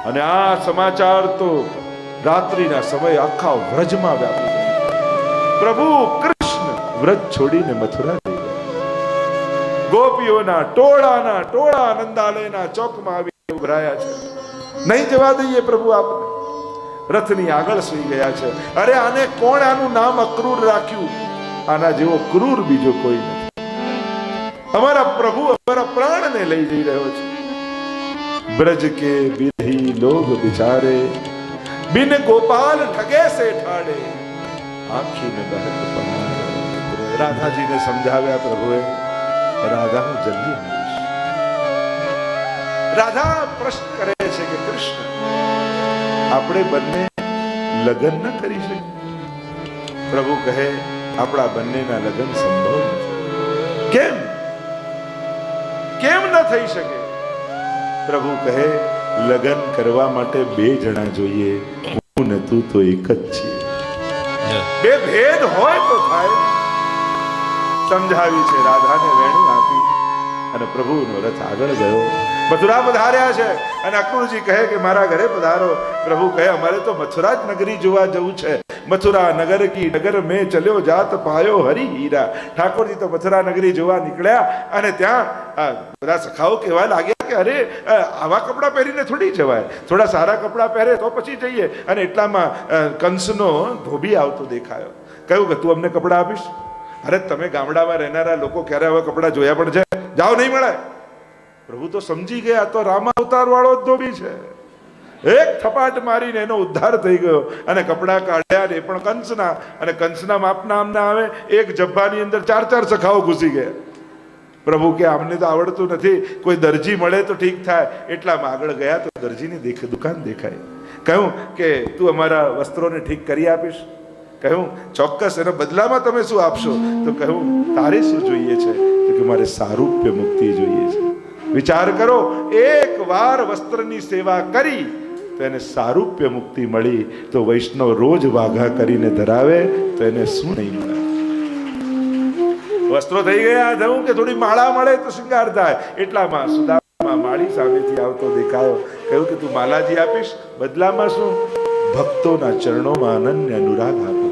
અને આ સમાચાર તો રાત્રિના સમય આખા વ્રજમાં વ્યાપી ગયા. પ્રભુ કૃષ્ણ વ્રજ છોડીને મથુરા જઈ ગયા. ગોપીઓના ટોળા નંદાલયના ચોકમાં આવી ઉભરાયા છે. નહીં જવા દઈએ પ્રભુ આપને. રથની આગળ સુઈ ગયા છે. અરે આને કોણ આનું નામ અક્રૂર રાખ્યું? આના જેવો ક્રૂર બીજો કોઈ નથી. અમારા પ્રભુ અમારા પ્રાણને લઈ જઈ રહ્યો છે. ब्रज के बिरही लोग बिचारे बिन गोपाल ठगे से ठाड़े आँखी में बहत पड़ा. राधाजीने સમજાવ્યા પ્રભુએ, રાધા હું જલ્દી આવીશ. રાધા પ્રશ્ન કરે છે કે કૃષ્ણ આપણે બંને લગ્ન ન કરી શકીએ? પ્રભુ કહે આપણા બંનેના લગ્ન સંભવ નથી. કેમ ન થઈ શકે? પ્રભુ કહે લગ્ન કરવા માટે બે જણા જોઈએ, હું ને તું તો એક જ છીએ. બે ભેદ હોય તો થાય. સમજાવી છે, રાધાને વેણું આપી અને પ્રભુનો રથ આગળ ગયો. મથુરા પધાર્યા છે અને અક્રૂરજી કહે કે મારા ઘરે પધારો. પ્રભુ કહે અમારે તો મથુરા જ નગરી જોવા જવું છે. મથુરા નગર કી નગર મેં ચલ્યો જાત પાયો હરી હીરા. ઠાકોરજી તો મથુરા નગરી જોવા નીકળ્યા અને ત્યાં બધા સખાઓ કહેવા લાગ્યા કે અરે આવા કપડાં પહેરીને થોડી જવાય, થોડા સારા કપડાં પહેરે તો પછી જઈએ. અને એટલામાં કંસનો ધોબી આવતો દેખાયો. કહ્યું કે તું અમને કપડાં આપીશ? અરે તમે ગામડામાં રહેનારા લોકો ક્યારે આવા કપડાં જોયા પણ છે? જાઓ, નહીં મળે. પ્રભુ તો સમજી ગયા તો રામા અવતાર વાળો જ ધોબી છે. એક થપાટ મારીને એનો ઉદ્ધાર થઈ ગયો અને કપડાં કાઢ્યા એ પણ કંસના. અને કંસના માપના આમના આવે, એક જબ્બાની અંદર 4 સખાઓ ઘૂસી ગયા. પ્રભુ કે આમને તો આવડતું નથી, કોઈ દરજી મળે તો ઠીક થાય. એટલામાં આગળ ગયા તો દરજીની દુકાન દેખાય. કહ્યું કે તું અમારા વસ્ત્રોને ઠીક કરી આપીશ? કહ્યું ચોક્કસ. એના બદલામાં તમે શું આપશો? તો કહ્યું તારે શું જોઈએ છે? તો કે મારે સારૂપ્ય મુક્તિ જોઈએ છે. વિચાર કરો, એક વાર વસ્ત્રની સેવા કરી તો એને સારૂપ્ય મુક્તિ મળી, તો વૈષ્ણવ રોજ વાઘા કરીને ધરાવે તો એને શું નહીં મળે? વસ્ત્રો થઈ ગયા, થયું કે થોડી માળા મળે તો શૃંગાર થાય. એટલામાં સુદામા માળી સામેથી આવતો દેખાયો. કહ્યું કે તું માલાજી આપીશ? બદલામાં શું? ભક્તોના ચરણોમાં અનન્ય અનુરાગ આપો.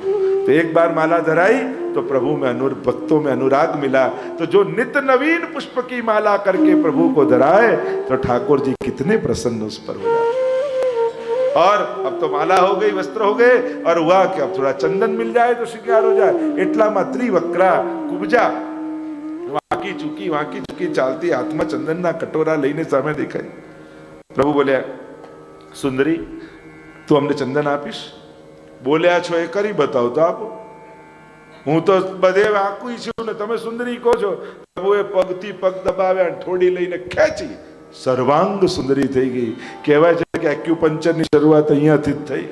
तो एक बार माला धराई तो प्रभु में भक्तों में अनुराग मिला. तो जो नित्य नवीन पुष्प की माला करके प्रभु को धराए तो ठाकुर जी कितने प्रसन्न उस पर हो जाते. और अब तो माला हो गई, वस्त्र हो गए, और हुआ कि अब थोड़ा चंदन मिल जाए तो श्रृंगार हो जाए. એટલામાં ત્રિવક્રા કુબજા વાંકી ચૂકી ચાલતી હાથમાં ચંદનના કટોરા લઈને સામે દેખાય. પ્રભુ બોલ્યા, સુંદરી તું અમને ચંદન આપીશ? બોલ્યા છો એ કરી બતાવો તો આપો. હું તો બધે વાંકું છું ને તમે સુંદરી કહો છો. પ્રભુએ પગથી પગ દબાવ્યા, થોડી લઈને ખેંચી, સર્વાંગ સુંદરી થઈ ગઈ. કહેવાય છે કે એક્યુપંચરની શરૂઆત અહીંયાથી જ થઈ.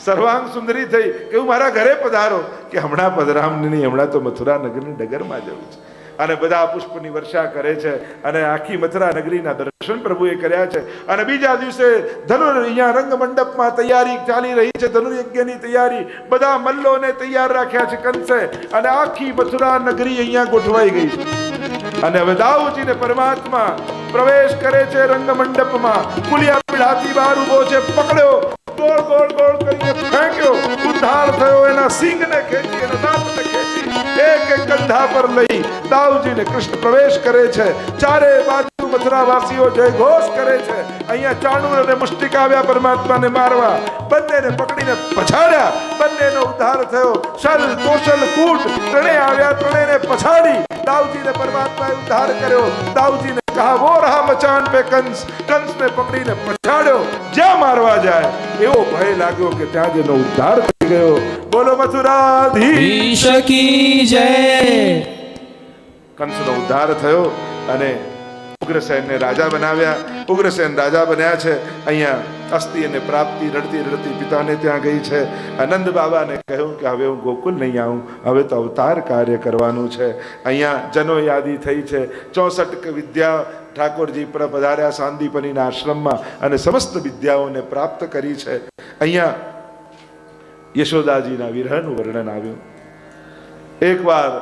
સર્વાંગ સુંદરી થઈ. કે મારા ઘરે પધારો. કે હમણાં પધરામ નહીં, હમણાં તો મથુરા નગરની ડગરમાં જવું છે. અને બધા પુષ્પની વર્ષા કરે છે અને આખી મથુરા નગરીના દર્શન પ્રભુએ કર્યા છે. અને બીજા દિવસે અહીંયા રંગ મંડપમાં તૈયારી ચાલી રહી છે, ધનુર્યજ્ઞની તૈયારી. બધા મલ્લોને તૈયાર રાખ્યા છે કંસે, અને આખી મથુરા નગરી અહીંયા ગોઠવાઈ ગઈ છે. અને હવે દાઉદજીને પરમાત્મા પ્રવેશ કરે છે રંગ મંડપમાં. કુલિયા પીઢાથી બહાર ઉભો છે, પકડ્યો, ગોળ કરીને ફેંક્યો, ઉદ્ધાર થયો. એના સિંગને ખેંચી, એના દાંતને ખેંચી, એક કંધા પર લઈ દાઉદજીને કૃષ્ણ પ્રવેશ કરે છે. ચારે બાજુ મથુરા વાસીઓ જય ઘોષ કરે છે. અહીંયા ચાણુર અને મુષ્ટિક આવ્યા પરમાત્માને મારવા. બંનેને પકડીને પછાડ્યા, બંનેનો ઉદ્ધાર થયો. શલ કૌશલ કૂટ ત્રણેય આવ્યા, ત્રણેયને પછાડી દાઉદજીને પરમાત્માએ ઉદ્ધાર કર્યો. દાઉદજીને કહા વો રહા મચાન પે કંસ. કંસને પકડીને પછાડ્યો. જ્યાં મારવા જાય એવો ભય લાગ્યો કે ત્યાં જેનો ઉદ્ધાર થઈ ગયો. બોલો મથુરાધીશ કી જય. કંસનો ઉદ્ધાર થયો અને ઉગ્રસેનને રાજા બનાવ્યા. ઉગ્રસેન રાજા બન્યા છે. અહીંયા અસ્થિ અને પ્રાપ્તિ રડતી પિતાને ત્યાં ગઈ છે. આનંદ બાબાને કહ્યું કે હવે હું ગોકુલ નહીં આવું, હવે તો અવતાર કાર્ય કરવાનું છે. અહીંયા જનો યાદી થઈ છે. 64 વિદ્યા ઠાકોરજી પર પધાર્યા સાંદીપનીના આશ્રમમાં અને સમસ્ત વિદ્યાઓને પ્રાપ્ત કરી છે. અહીંયા યશોદાજીના વિરહનું વર્ણન આવ્યું. એકવાર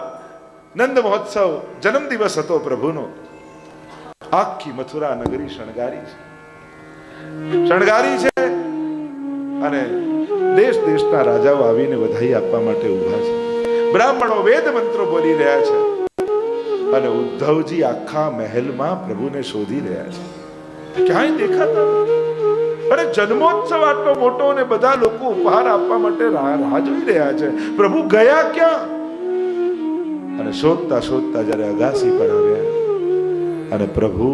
નંદ મહોત્સવ જન્મ દિવસ હતો પ્રભુનો. આખી મથુરા નગરી શણગારી છે. શણગારી છે અને દેશ દેશના રાજાઓ આવીને વધાઈ આપવા માટે ઊભા છે. બ્રાહ્મણો વેદ મંત્રો બોલી રહ્યા છે અને ઉદ્ધવજી આખા મહેલમાં પ્રભુને શોધી રહ્યા છે. ક્યાંય દેખાતા નથી. અરે જન્મોત્સવ આટલો મોટો અને બધા લોકો ઉપહાર આપવા માટે રાહ જોઈ રહ્યા છે. પ્રભુ ગયા ક્યાં? અને શોધતા શોધતા જયારે અગાસી પર આવ્યા અને પ્રભુ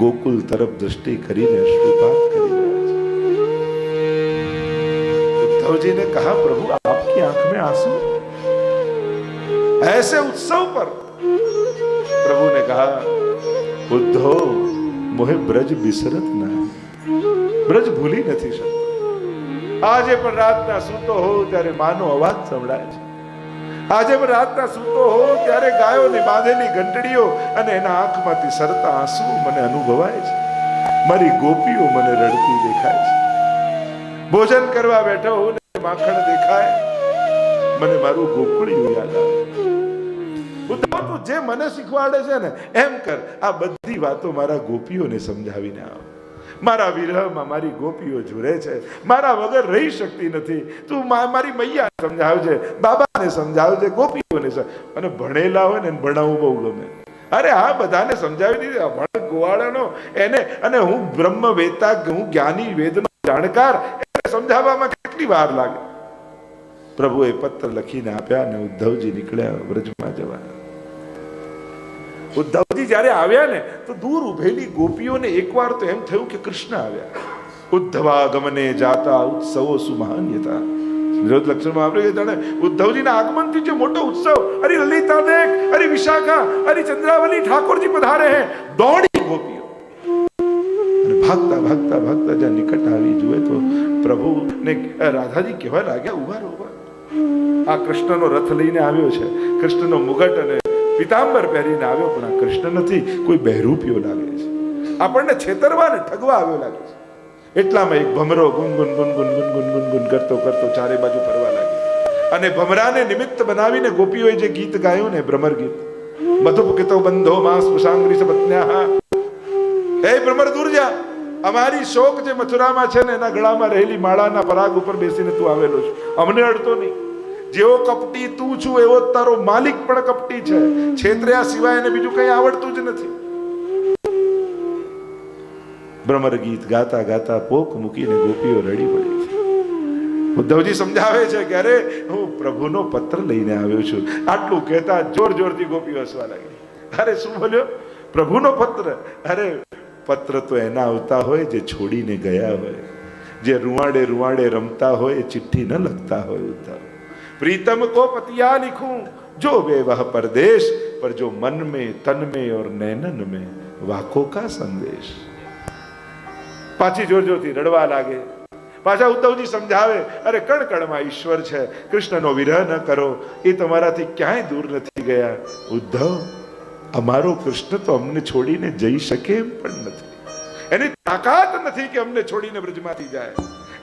गोकुल तरफ दृष्टि કરીને अश्रुपात કરી રહ્યા છે. उद्धव जी ने कहा प्रभु आपकी आंख में आंसू ऐसे उत्सव पर? प्रभु ने कहा उद्धव मोहे ब्रज बिसरत ना, ब्रज भूली નથી શકતો. આજે પણ રાતના સૂતો હો ત્યારે માનો અવાજ સંભળાય છે. આજે પણ રાતના સૂતો હો ત્યારે ગાયોની બાંધેલી ઘંટડીઓ અને એના આંખમાંથી સરતા આંસુ મને અનુભવાય છે. મારી ગોપીઓ મને રડતી દેખાય છે. ભોજન કરવા બેઠો હું ને માખણ દેખાય, મને મારું ગોકુળિયું યાદ આવે. ઉદ્ધવ તું જે મને શીખવાડે છે ને એમ કર. આ બધી વાતો મારા ગોપીઓને સમજાવીને આવ. મારા વિરહમાં મારી ગોપીઓ ઝૂરે છે, મારા વગર રહી શકતી નથી. તું મારી મૈયા સમજાવજે, બાબાને સમજાવજે, ગોપીઓને. અને ભણેલા હોય ને ભણાવવું બહુ ગમે. અરે હા, બધાને સમજાવી દીધી. ભણ ગોવાળાનો એને, અને હું બ્રહ્મ વેતા, હું જ્ઞાની, વેદનો જાણકાર, એને સમજાવવામાં કેટલી વાર લાગે. પ્રભુએ પત્ર લખીને આપ્યા અને ઉદ્ધવજી નીકળ્યા વ્રજમાં જવા. ઉદ્ધવજી જ્યારે આવ્યા ને તો દૂર ઉભેલી ગોપીઓને એકવાર તો એમ થયું કે કૃષ્ણ આવ્યા. ઉદ્ધવાગમને જાતા ઉત્સવો સુમહાન્યતા. વિરોધ લક્ષણમાં આપણે જાણે ઉદ્ધવજીના આગમનથી જે મોટો ઉત્સવ. અરે લલિતા દેખ, અરે વિશાખા, અરે ચંદ્રાવલી, ઠાકોરજી પધારે હે. દોડી ગોપીઓ અને ભાગતા ભાગતા ભાગતા જ્યાં નિકટ આવી જુએ તો પ્રભુ ને રાધાજી કહેવા લાગ્યા ઉભા રહો, ઉભા. આ કૃષ્ણનો રથ લઈને આવ્યો છે, કૃષ્ણનો મુગટ અને પીતાંબર પહેરીને આવ્યો, પણ આ કૃષ્ણ નથી, કોઈ બહેરૂપિયો લાગે છે. આપણને છેતરવા ને ઠગવા આવ્યો લાગે છે. એટલામાં એક ભમરો ગુનગુન ગુનગુન ગુનગુન ગુનગુન કરતો કરતો ચારે બાજુ ફરવા લાગ્યો. અને ભમરાને નિમિત્ત બનાવીને ગોપીઓએ જે ગીત ગાયું ને, ભ્રમર ગીત, મધુપકિતો બંધો માસ પશાંગ્રી સપત્ન્યાહ. હે ભ્રમર દૂર જા, અમારી શોક જે મથુરામાં છે ને એના ગળામાં રહેલી માળાના પરાગ ઉપર બેસીને તું આવેલો છે, અમને અડતો નહીં. જેવો કપટી તું છું એવો તારો માલિક પણ કપટી છે. છેતર્યા સિવાય એને બીજું કઈ આવડતું જ નથી. ભ્રમર ગીત ગાતા ગાતા પોક મૂકીને ગોપીઓ રડી પડી છે. ઉદ્ધવજી સમજાવે છે કે અરે હું પ્રભુનો પત્ર લઈને આવ્યો છું. આટલું કહેતા જોર જોરથી ગોપીઓ હસવા લાગી. અરે શું બોલ્યો? પ્રભુનો પત્ર? અરે પત્ર તો એના આવતા હોય જે છોડીને ગયા હોય, જે રૂવાડે રૂવાડે રમતા હોય, ચિઠ્ઠી ન લખતા હોય. ઉદ્ધવ प्रीतम को पतिया लिखूं जो बेवह परदेश, पर जो मन में तन में और नैनन में वाको का संदेश. પાછી જોર જોરથી રડવા લાગે. પાછા ઉદ્ધવજી સમજાવે, અરે કણકણમાં ઈશ્વર છે, કૃષ્ણનો વિરહ ન કરો, એ તમારાથી ક્યાંય દૂર નથી ગયા. ઉદ્ધવ, અમારો કૃષ્ણ તો અમને છોડીને જઈ શકે એમ પણ નથી. એની તાકાત નથી કે અમને છોડીને બ્રજમાંથી જાય.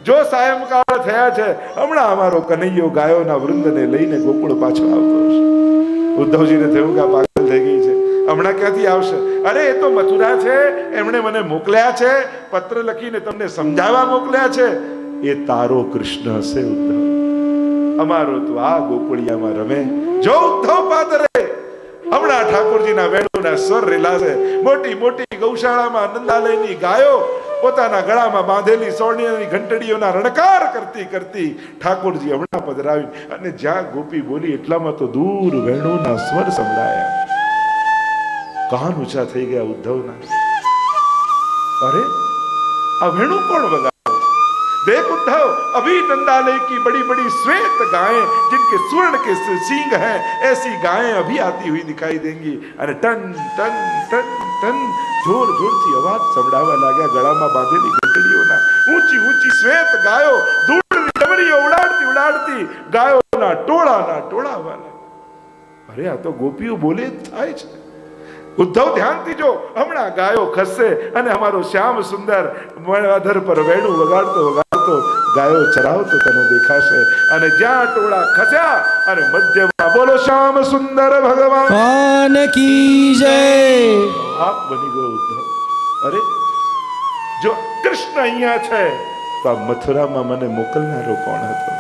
જો સાયંકાળ થયા છે, હમણાં અમારો કનૈયો ગાયોના વૃંદને લઈને ગોકુળ પાછો આવતો હશે. ઉદ્ધવજીને થયું કે આ પાગલ થઈ ગઈ છે, હમણાં ક્યાંથી આવશે? અરે એ તો મથુરા છે, એમણે મને મોકલ્યા છે, પત્ર લખીને તમને સમજાવવા મોકલ્યા છે. એ તારો કૃષ્ણ હશે ઉદ્ધવ, અમારો તો આ ગોકુળિયામાં રમે. જો ઉદ્ધવ પાદરે, હમણાં ઠાકોરજીના વેણુના સ્વર રેલાશે. મોટી મોટી ગૌશાળામાં નંદાલયની ગાયો પોતાના ગળામાં બાંધેલી સોનેરી ઘંટડીઓના રણકાર કરતી કરતી ઠાકોરજી હમણાં પધરાવી. અને જ્યાં ગોપી બોલી એટલામાં તો દૂર વેણુના સ્વર સંભળાયા. કાન ઊંચા થઈ ગયા ઉદ્ધવના. અરે આ વેણુ કોણ વગાડે? देख उद्धव, अभी नंदालय की बड़ी बड़ी श्वेत गायें जिनके स्वर्ण के सींग हैं, ऐसी गायें अभी आती हुई दिखाई देंगी. અને ટન ટન ટન ટન જોર જોરથી અવાજ સંભળાવા લાગ્યા. ગળામાં બાંધેલી ઘંટડીઓના ઊંચી ઊંચી શ્વેત ગાયો ધૂળની ડમરીઓ ઉડાડતી ઉડાડતી ગાયોના ટોળાના ટોળા વાળા. અરે આ તો ગોપીઓ બોલે જ થાય છે. ઉદ્ધવ ધ્યાનથી જો, હમણાં ગાયો ખસશે અને અમારો શ્યામ સુંદર અધર પર વેણું વગાડતો વગાડતો ગાયો ચરાવતો તને દેખાશે. અને જ્યાં ટોળા ખસ્યા અને મધ્યમાં બોલો શ્યામ સુંદર ભગવાન કી જય, આપ બની ગયો ઉદ્ધવ. અરે જો કૃષ્ણ અહીંયા છે તો આ મથુરામાં મને મોકલનારો કોણ હતો?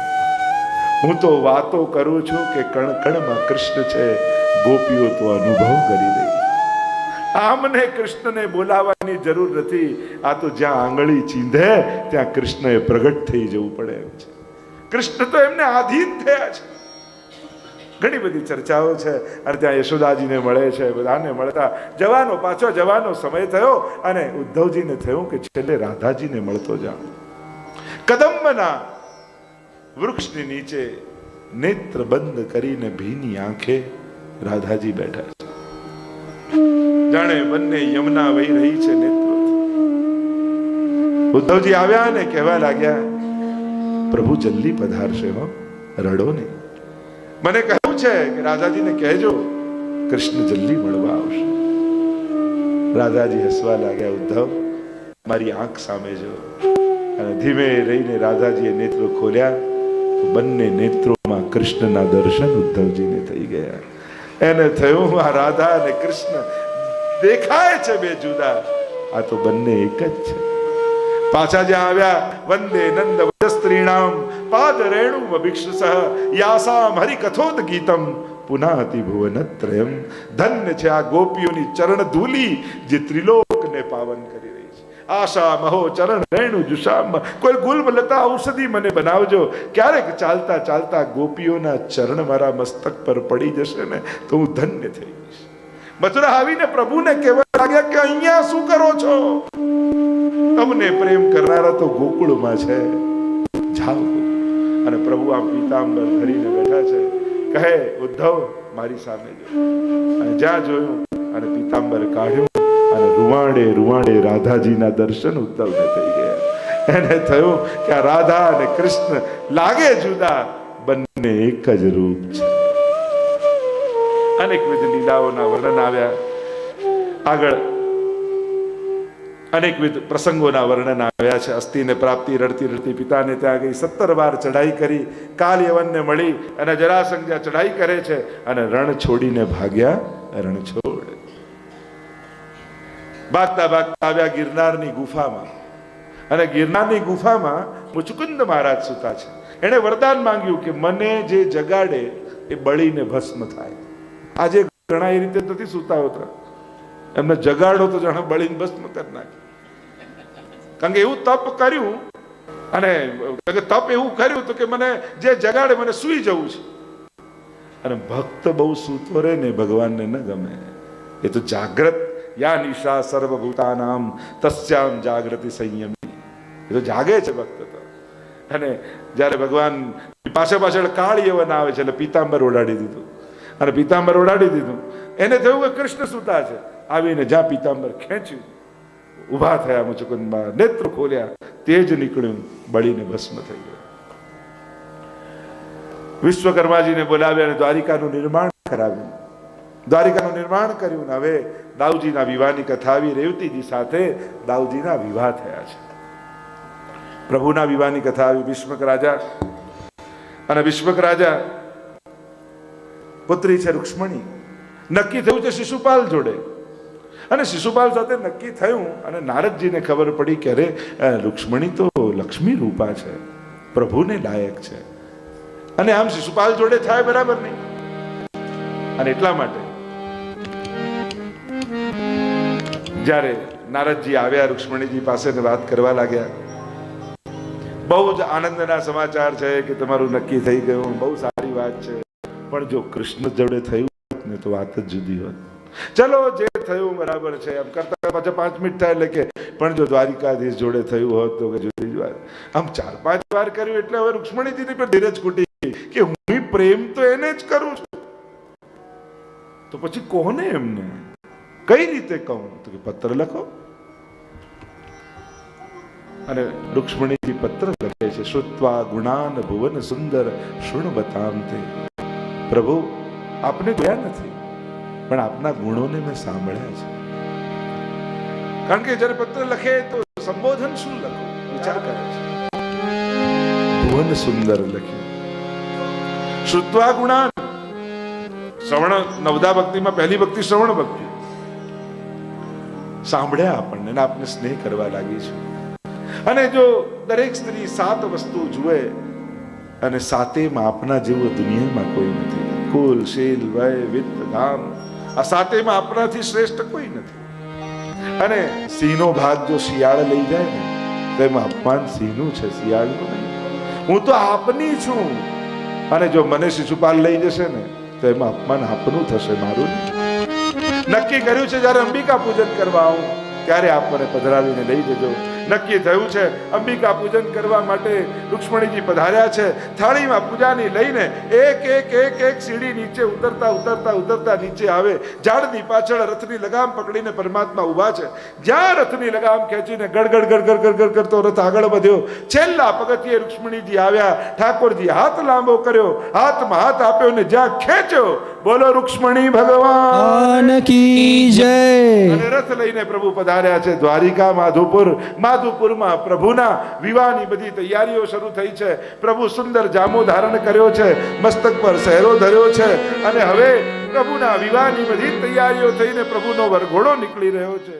હું તો વાતો કરું છું કે કણ કણમાં કૃષ્ણ છે, ગોપીઓ તો અનુભવ કરી રહી. આમને કૃષ્ણને બોલાવવાની જરૂર નથી. આ તો જ્યાં આંગળી ચીંધે ત્યાં કૃષ્ણએ પ્રગટ થઈ જવું પડે એમ છે. કૃષ્ણ તો એમને આધીન થયા છે. ઘણી બધી ચર્ચાઓ છે. અને ત્યાં યશોદાજીને મળે છે, બધાને મળતા પાછો જવાનો સમય થયો અને ઉદ્ધવજીને થયું કે છેલ્લે રાધાજીને મળતો જાઉં. કદંબના વૃક્ષની નીચે નેત્ર બંધ કરીને ભીની આંખે રાધાજી બેઠા છે. જાણે બંને યમુના વહી રહી છે નેત્રોથી. ઉદ્ધવજી આવ્યા અને કહેવા લાગ્યા, પ્રભુ જલ્દી પધારશે, હો, રડો નહીં. મને કહ્યું છે કે રાધાજીને કહેજો કૃષ્ણ જલ્દી મળવા આવશે. રાધાજી હસવા લાગ્યા. ઉદ્ધવ, મારી આંખ સામે જો. અને ધીમે રહીને રાધાજીએ નેત્રો ખોલ્યા તો બંને નેત્રોમાં કૃષ્ણના દર્શન ઉદ્ધવજીને થઈ ગયા. એને થયું આ રાધા અને કૃષ્ણ દેખાય છે બે જુદા, આ તો બંને એક જ છે. પાછા જ્યાં આવ્યા, વંદે નંદ વજસ્ત્રીણામ પાદ રેણુ અભિક્ષસઃ યાસામ હરિકથોદ ગીતમ પુનાતિ ભુવનત્રયમ. ધન્ય છે આ ગોપીઓની ચરણ ધૂલી જે ત્રિલોકને પાવન કરી રહી છે. આશા મહો ચરણ રેણુ જુષામ. કોઈ ગુલ્મ લતા ઔષધિ મને બનાવજો. ક્યારેક ચાલતા ચાલતા ગોપીઓના ચરણ મારા મસ્તક પર પડી જશે ને તો હું ધન્ય થઈ જઈશ. મથુરા આવીને પ્રભુને કહેવા લાગ્યા કે અહીંયા શું કરો છો? તમને પ્રેમ કરનારા તો ગોકુળમાં છે, જાઓ. અને પ્રભુ આમ પીતાંબર ધરીને બેઠા છે. કહે, ઉદ્ધવ મારી સામે જો. અને જ્યાં જોયું અને પીતાંબર કાઢ્યું અને રૂવાડે રૂવાડે રાધાજીના દર્શન ઉદ્ધવને થઈ ગયા. એને થયું કે આ રાધા અને કૃષ્ણ લાગે જુદા, બંને એક જ રૂપ છે. અનેકવિધ લીલાઓના વર્ણન આવ્યા. આગળ અનેકવિધ પ્રસંગોના વર્ણન આવ્યા છે. અસ્થિને પ્રાપ્તિ રડતી રડતી પિતાને ત્યાં ગઈ. 17 વાર ચઢાઈ કરી. કાલ યવનને મળી અને જરાસંઘ જ્યાં ચઢાઈ કરે છે અને રણ છોડીને ભાગ્યા. રણ છોડ ભાગતા ભાગતા આવ્યા ગિરનારની ગુફામાં. અને ગિરનારની ગુફામાં મુચુકુંદ મહારાજ સૂતા છે. એણે વરદાન માંગ્યું કે મને જે જગાડે એ બળીને ભસ્મ થાય. આજે ઘણા એ રીતે નથી સૂતા હોતા. એમને જગાડો તો જાણે બળીને ભસ્મ કરી નાખે. કારણ કે એવું તપ કર્યું અને તપ એવું કર્યું તો કે મને જે જગાડે મને સૂઈ જવું છે. અને ભક્ત બહુ સૂતો રહે ને ભગવાનને ન ગમે. એ તો જાગ્રત યા નિશા સર્વભૂતાનામ તસ્યામ જાગૃતિ સંયમી. એ તો જાગે છે ભક્ત તો. અને જ્યારે ભગવાન પાછળ કાળ યવન આવે છે એટલે પીતાંબર ઓડાડી દીધું. અને પીતાંબર ઓડાડી દીધું. એને થયું કે કૃષ્ણ સૂતા છે. આવીને જ્યાં પીતાંબર ખેંચ્યું, ઉભા થયા મુચુકુંદમાં, નેત્ર ખોલ્યા, તેજ નીકળ્યું, બળીને ભસ્મ થઈ ગયો. વિશ્વકર્માજીને બોલાવ્યા અને દ્વારિકાનું નિર્માણ કરાવ્યું. દ્વારિકાનું નિર્માણ કર્યું. હવે દાઉજીના વિવાહની કથા આવી. રેવતીજી સાથે દાઉજીના વિવાહ થયા છે. પ્રભુના વિવાહની કથા આવી. ભીષ્મક રાજા અને ભીષ્મક રાજા પુત્રી છે રૂક્ષ્મણી. નક્કી થયું છે શિશુપાલ જોડે. અને શિશુપાલ સાથે નક્કી થયું અને નારદજીને ખબર પડી કે અરે રૂક્ષ્મણી તો લક્ષ્મી રૂપા છે, પ્રભુને લાયક છે. અને આમ શિશુપાલ જોડે થાય બરાબર નહીં. અને એટલા માટે જ્યારે નારદજી આવ્યા રૂક્ષ્મણીજી પાસે વાત કરવા લાગ્યા. બહુ જ આનંદના સમાચાર છે કે તમારું નક્કી થઈ ગયું, બહુ સારી વાત છે. પણ જો કૃષ્ણ જોડે થયું ને તો વાત જ જુદી હોત. ચલો જે થયું બરાબર છે એમ કરતા પાછા 5 મિનિટ થાય એટલે કે પણ જો દ્વારિકાધીશ જોડે થયું હોત તો કે જુદી જ વાત. આમ 4-5 વાર કર્યું એટલે હવે રૂક્ષ્મણીજીની પણ ધીરજ ખૂટી કે હું પ્રેમ તો એને જ કરું છું, તો પછી કોને એમને કઈ રીતે કહું? તો કે પત્ર લખો. અને રૂક્ષ્મણીજી પત્ર લખે છે. શ્રુત્વા ગુણાન ભુવન સુંદર શૃણવતામ તે. પ્રભુ આપને જોયા નથી પણ આપના ગુણોને મેં સાંભળ્યા છે. કારણ કે જયારે પત્ર લખે તો સંબોધન શું લખો વિચાર કરે છે. ભુવન સુંદર લખ્યું. શ્રુત્વા ગુણાન. શ્રવણ નવદા ભક્તિમાં પહેલી ભક્તિ શ્રવણ ભક્તિ. સાંભળ્યા આપણને આપને સ્નેહ કરવા લાગી છે. અને જો દરેક સ્ત્રી 7 વસ્તુ જુએ અને 7 આપના જેવું દુનિયામાં કોઈ નથી. કુલ, શીલ, વય, વિત્ત, ધામ, આ 7 આપનાથી શ્રેષ્ઠ કોઈ નથી. અને સિંહનો ભાગ જો શિયાળ લઈ જાય ને તો એમાં અપમાન સિંહનું છે, શિયાળનું નહીં. હું તો આપની છું, અને જો મને શિશુપાલ લઈ જશે ને તો એમાં અપમાન આપનું થશે, મારું નહીં. નક્કી કર્યું છે જ્યારે અંબિકા પૂજન કરવા આવું ત્યારે આપ મને પધરાવીને લઈ જજો. નક્કી થયું છે અંબિકા પૂજન કરવા માટે રૂક્ષ્મણીજી પધાર્યા છે. થાળીમાં પૂજાની લઈને એક સીડી નીચે ઉતરતા નીચે આવે. ઝાડની પાછળ રથની લગામ પકડીને પરમાત્મા ઊભા છે. જ્યાં રથની લગામ ખેંચીને ગડગડ કરતો રથ આગળ વધ્યો. છેલ્લા પગથિયે રૂક્ષ્મણીજી આવ્યા. ઠાકોરજી હાથ લાંબો કર્યો, હાથમાં હાથ આપ્યો ને જ્યાં ખેંચ્યો, બોલો રૂક્ષ્મણી ભગવાન કી જય. અને રથ લઈને પ્રભુ પધાર્યા છે દ્વારિકા માધુપુરમાં. પ્રભુના વિવાહની બધી તૈયારીઓ શરૂ થઈ છે. પ્રભુ સુંદર જામો ધારણ કર્યો છે, મસ્તક પર સહેરો ધર્યો છે, અને હવે પ્રભુના વિવાહની બધી તૈયારીઓ થઈને પ્રભુનો વરઘોડો નીકળી રહ્યો છે.